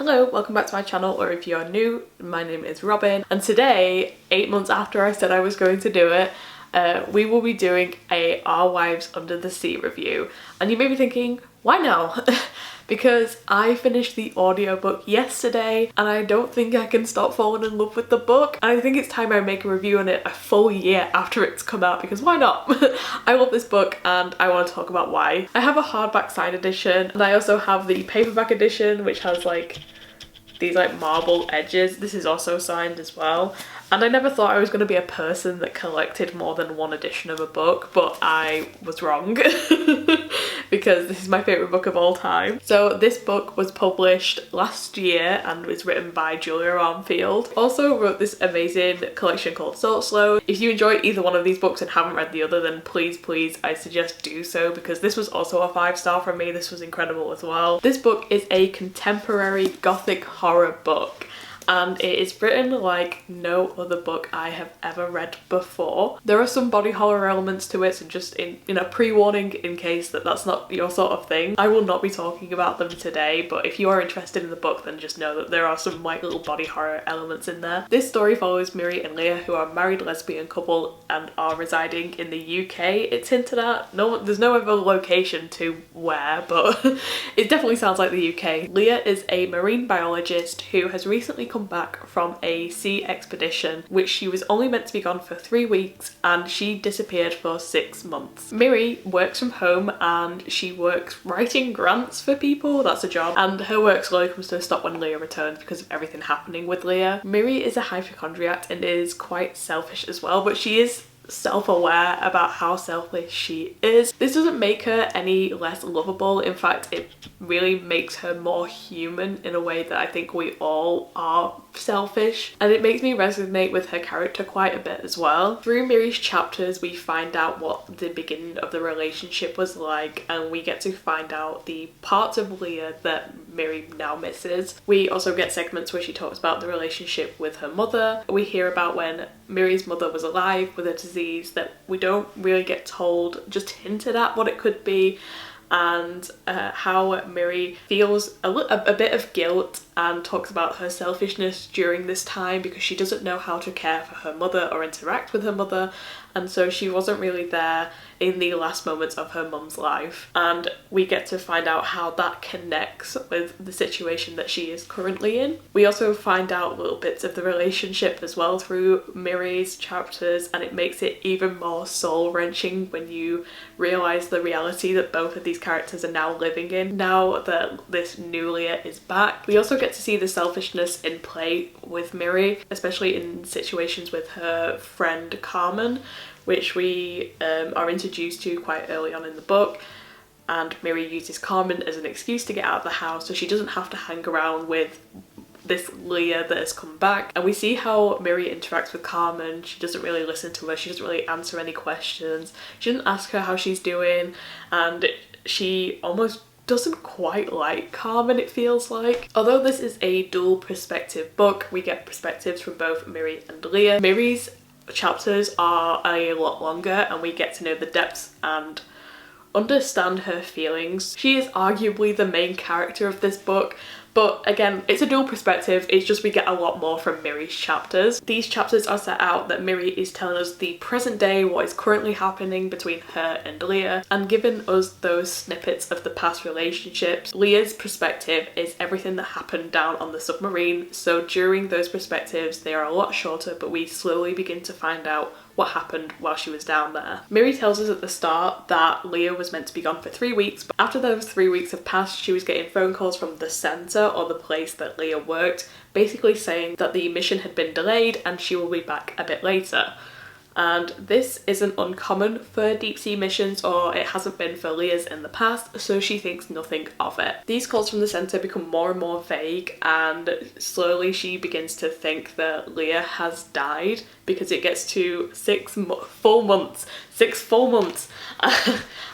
Hello, welcome back to my channel, or if you're new, my name is Robin, and today, 8 months after I said I was going to do it, we will be doing a Our Wives Under the Sea review. And you may be thinking, why now? Because I finished the audiobook yesterday and I don't think I can stop falling in love with the book. And I think it's time I make a review on it a full year after it's come out, because why not? I love this book and I want to talk about why. I have a hardback signed edition and I also have the paperback edition, which has these marble edges. This is also signed as well. And I never thought I was going to be a person that collected more than one edition of a book, but I was wrong because this is my favourite book of all time. So this book was published last year and was written by Julia Armfield. Also wrote this amazing collection called Salt Slow. If you enjoy either one of these books and haven't read the other, then please I suggest do so, because this was also a 5-star from me. This was incredible as well. This book is a contemporary gothic horror book, and it is written like no other book I have ever read before. There are some body horror elements to it, so just in a pre-warning in case that's not your sort of thing. I will not be talking about them today, but if you are interested in the book, then just know that there are some little body horror elements in there. This story follows Miri and Leah, who are a married lesbian couple and are residing in the UK. It's hinted at. There's no other location to where, but it definitely sounds like the UK. Leah is a marine biologist who has recently come back from a sea expedition, which she was only meant to be gone for 3 weeks, and she disappeared for 6 months. Miri works from home and she works writing grants for people. That's a job, and her work slowly comes to a stop when Leah returns because of everything happening with Leah. Miri is a hypochondriac and is quite selfish as well, but she is self-aware about how selfish she is. This doesn't make her any less lovable. In fact, it really makes her more human in a way that I think we all are selfish, and it makes me resonate with her character quite a bit as well. Through Miri's chapters we find out what the beginning of the relationship was like, and we get to find out the parts of Leah that Miri now misses. We also get segments where she talks about the relationship with her mother. We hear about when Miri's mother was alive with a disease that we don't really get told, just hinted at what it could be, and how Miri feels a bit of guilt and talks about her selfishness during this time because she doesn't know how to care for her mother or interact with her mother, and so she wasn't really there in the last moments of her mum's life. And we get to find out how that connects with the situation that she is currently in. We also find out little bits of the relationship as well through Miri's chapters, and it makes it even more soul-wrenching when you realise the reality that both of these characters are now living in, now that this new Leah is back. We also get to see the selfishness in play with Miri, especially in situations with her friend Carmen, which we are introduced to quite early on in the book. And Miri uses Carmen as an excuse to get out of the house so she doesn't have to hang around with this Leah that has come back. And we see how Miri interacts with Carmen. She doesn't really listen to her, she doesn't really answer any questions, she doesn't ask her how she's doing, and she almost doesn't quite like Carmen, it feels like. Although this is a dual perspective book, we get perspectives from both Miri and Leah. Miri's chapters are a lot longer and we get to know the depths and understand her feelings. She is arguably the main character of this book, but again, it's a dual perspective. It's just we get a lot more from Miri's chapters. These chapters are set out that Miri is telling us the present day, what is currently happening between her and Leah, and giving us those snippets of the past relationships. Leah's perspective is everything that happened down on the submarine, so during those perspectives they are a lot shorter, but we slowly begin to find out what happened while she was down there. Miri tells us at the start that Leah was meant to be gone for 3 weeks, but after those 3 weeks have passed, she was getting phone calls from the centre, or the place that Leah worked, basically saying that the mission had been delayed and she will be back a bit later. And this isn't uncommon for deep sea missions, or it hasn't been for Leah's in the past, so she thinks nothing of it. These calls from the centre become more and more vague, and slowly she begins to think that Leah has died, because it gets to 6 full months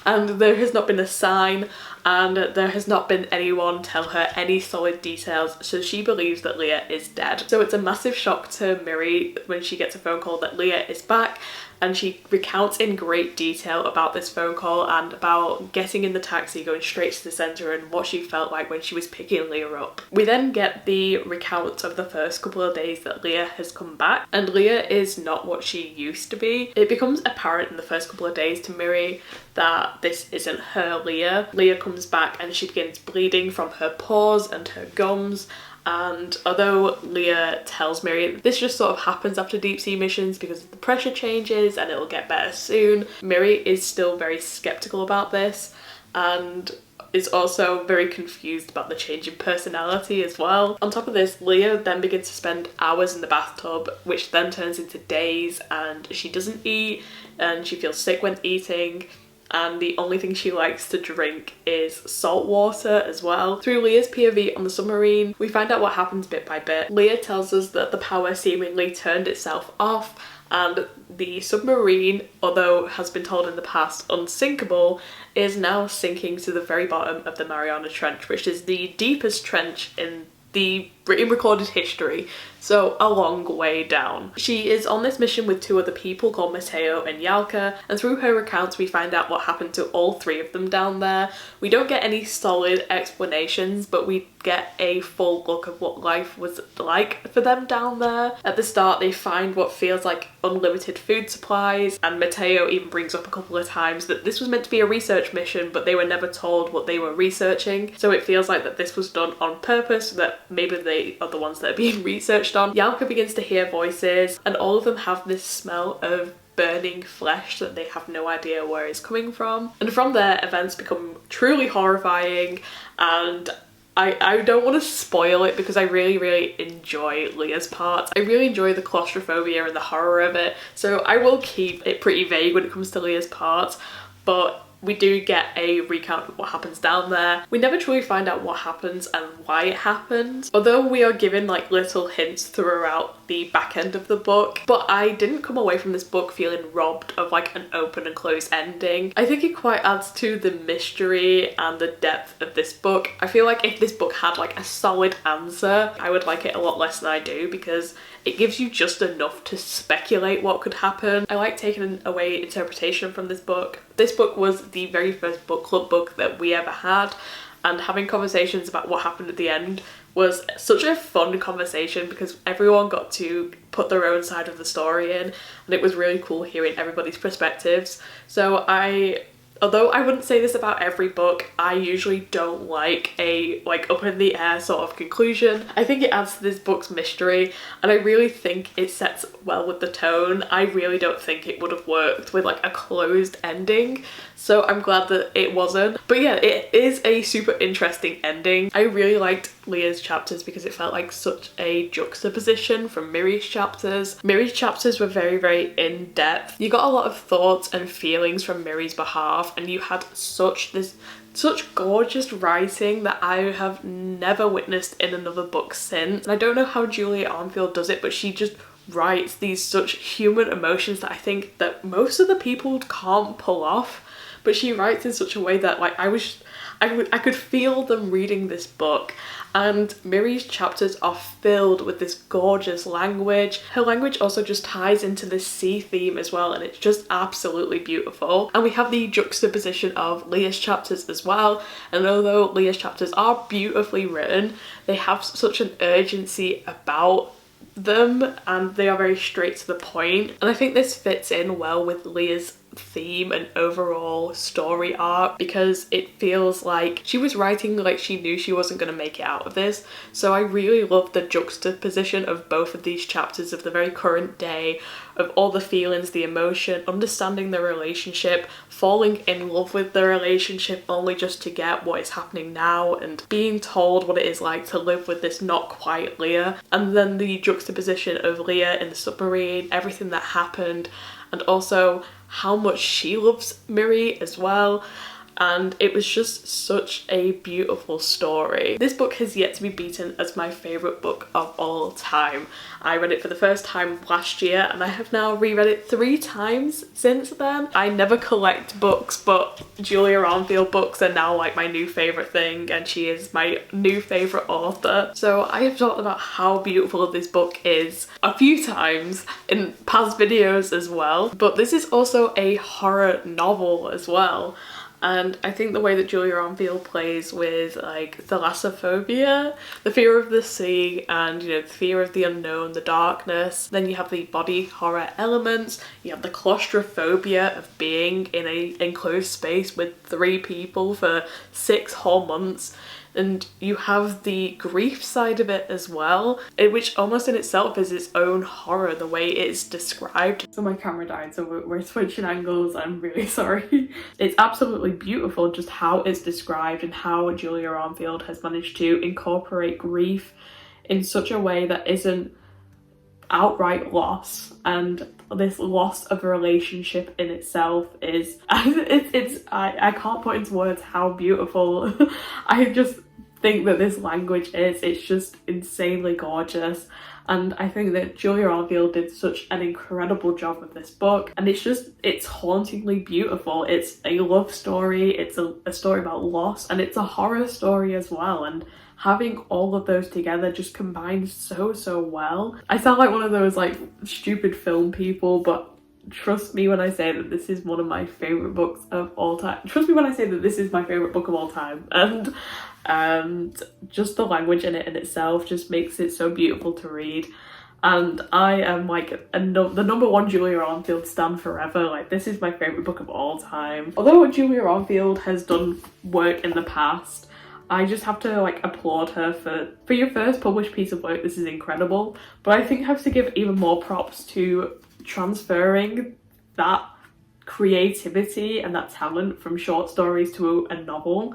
and there has not been a sign, and there has not been anyone tell her any solid details, so she believes that Leah is dead. So it's a massive shock to Miri when she gets a phone call that Leah is back, and she recounts in great detail about this phone call and about getting in the taxi, going straight to the centre, and what she felt like when she was picking Leah up. We then get the recount of the first couple of days that Leah has come back, and Leah is not what she used to be. It becomes apparent in the first couple of days to Miri that this isn't her Leah. Leah comes back and she begins bleeding from her paws and her gums. And although Leah tells Miri this just sort of happens after deep sea missions because the pressure changes and it'll get better soon, Miri is still very skeptical about this and is also very confused about the change in personality as well. On top of this, Leah then begins to spend hours in the bathtub, which then turns into days, and she doesn't eat and she feels sick when eating. And the only thing she likes to drink is salt water as well. Through Leah's POV on the submarine, we find out what happens bit by bit. Leah tells us that the power seemingly turned itself off, and the submarine, although has been told in the past unsinkable, is now sinking to the very bottom of the Mariana Trench, which is the deepest trench in the Britain recorded history, so a long way down. She is on this mission with two other people called Mateo and Yalka, and through her accounts we find out what happened to all three of them down there. We don't get any solid explanations, but we get a full look of what life was like for them down there. At the start they find what feels like unlimited food supplies, and Mateo even brings up a couple of times that this was meant to be a research mission, but they were never told what they were researching, so it feels like that this was done on purpose, so that maybe they are the ones that are being researched on. Yalka begins to hear voices, and all of them have this smell of burning flesh that they have no idea where it's coming from. And from there, events become truly horrifying, and I don't want to spoil it because I really enjoy Leah's part. I really enjoy the claustrophobia and the horror of it, so I will keep it pretty vague when it comes to Leah's part, but we do get a recount of what happens down there. We never truly find out what happens and why it happened, although we are given like little hints throughout the back end of the book. But I didn't come away from this book feeling robbed of like an open and closed ending. I think it quite adds to the mystery and the depth of this book. I feel like if this book had like a solid answer, I would like it a lot less than I do, because it gives you just enough to speculate what could happen. I like taking away interpretation from this book. This book was the very first book club book that we ever had, and having conversations about what happened at the end was such a fun conversation because everyone got to put their own side of the story in, and it was really cool hearing everybody's perspectives. So although I wouldn't say this about every book, I usually don't like a up in the air sort of conclusion. I think it adds to this book's mystery, and I really think it sets well with the tone. I really don't think it would have worked with like a closed ending, so I'm glad that it wasn't. But yeah, it is a super interesting ending. I really liked Leah's chapters because it felt like such a juxtaposition from Miri's chapters. Miri's chapters were very in-depth. You got a lot of thoughts and feelings from Miri's behalf, and you had such gorgeous writing that I have never witnessed in another book since. And I don't know how Julia Armfield does it, but she just writes these such human emotions that I think that most of the people can't pull off, but she writes in such a way that like I could feel them reading this book. And Miri's chapters are filled with this gorgeous language. Her language also just ties into this sea theme as well, and it's just absolutely beautiful. And we have the juxtaposition of Leah's chapters as well, and although Leah's chapters are beautifully written, they have such an urgency about them and they are very straight to the point. And I think this fits in well with Leah's theme and overall story arc, because it feels like she was writing like she knew she wasn't going to make it out of this. So I really love the juxtaposition of both of these chapters, of the very current day, of all the feelings, the emotion, understanding the relationship, falling in love with the relationship only just to get what is happening now, and being told what it is like to live with this not quite Leah, and then the juxtaposition of Leah in the submarine, everything that happened, and also how much she loves Miri as well. and it was just such a beautiful story. This book has yet to be beaten as my favourite book of all time. I read it for the first time last year and I have now reread it 3 times since then. I never collect books, but Julia Armfield books are now like my new favourite thing, and she is my new favourite author. So I have talked about how beautiful this book is a few times in past videos as well, but this is also a horror novel as well. And I think the way that Julia Armfield plays with like thalassophobia, the fear of the sea, and you know, the fear of the unknown, the darkness. Then you have the body horror elements, you have the claustrophobia of being in a enclosed space with 3 people for 6 whole months. And you have the grief side of it as well, which almost in itself is its own horror, the way it's described. So my camera died, so we're switching angles, I'm really sorry. It's absolutely beautiful just how it's described and how Julia Armfield has managed to incorporate grief in such a way that isn't outright loss, and this loss of a relationship in itself is I can't put into words how beautiful I just think that this language is. It's just insanely gorgeous, and I think that Julia Armfield did such an incredible job with this book, and it's hauntingly beautiful. It's a love story, it's a story about loss, and it's a horror story as well, and having all of those together just combined so well. I sound like one of those like stupid film people, but trust me when I say that this is one of my favourite books of all time. Trust me when I say that this is my favourite book of all time. And just the language in it in itself just makes it so beautiful to read. And I am like the #1 Julia Armfield stan forever. Like, this is my favourite book of all time. Although Julia Armfield has done work in the past, I just have to like applaud her for your first published piece of work. This is incredible. But I think I have to give even more props to transferring that creativity and that talent from short stories to a novel.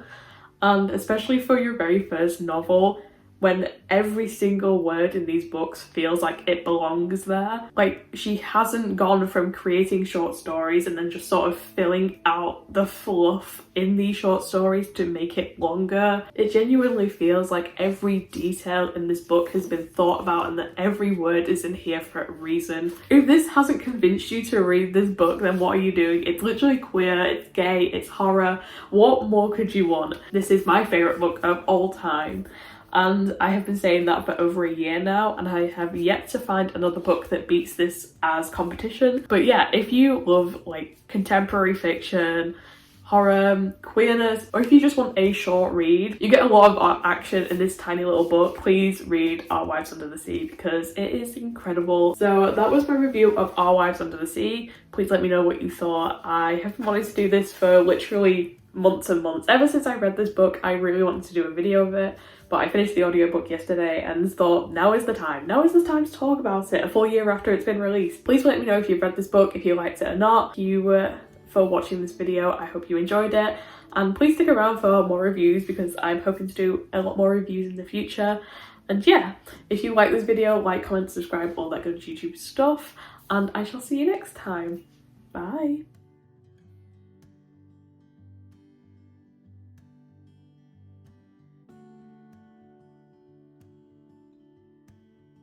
And especially for your very first novel, when every single word in these books feels like it belongs there. Like, she hasn't gone from creating short stories and then just sort of filling out the fluff in these short stories to make it longer. It genuinely feels like every detail in this book has been thought about, and that every word is in here for a reason. If this hasn't convinced you to read this book, then what are you doing? It's literally queer, it's gay, it's horror. What more could you want? This is my favourite book of all time. And I have been saying that for over a year now, and I have yet to find another book that beats this as competition. But yeah, if you love like contemporary fiction, horror, queerness, or if you just want a short read, you get a lot of action in this tiny little book, please read Our Wives Under the Sea because it is incredible. So that was my review of Our Wives Under the Sea. Please let me know what you thought. I have been wanting to do this for literally months and months. Ever since I read this book, I really wanted to do a video of it, but I finished the audiobook yesterday and thought now is the time. Now is the time to talk about it a full year after it's been released. Please let me know if you've read this book, if you liked it or not. Thank you for watching this video. I hope you enjoyed it, and please stick around for more reviews because I'm hoping to do a lot more reviews in the future. And yeah, if you like this video, like, comment, subscribe, all that good YouTube stuff, and I shall see you next time. Bye.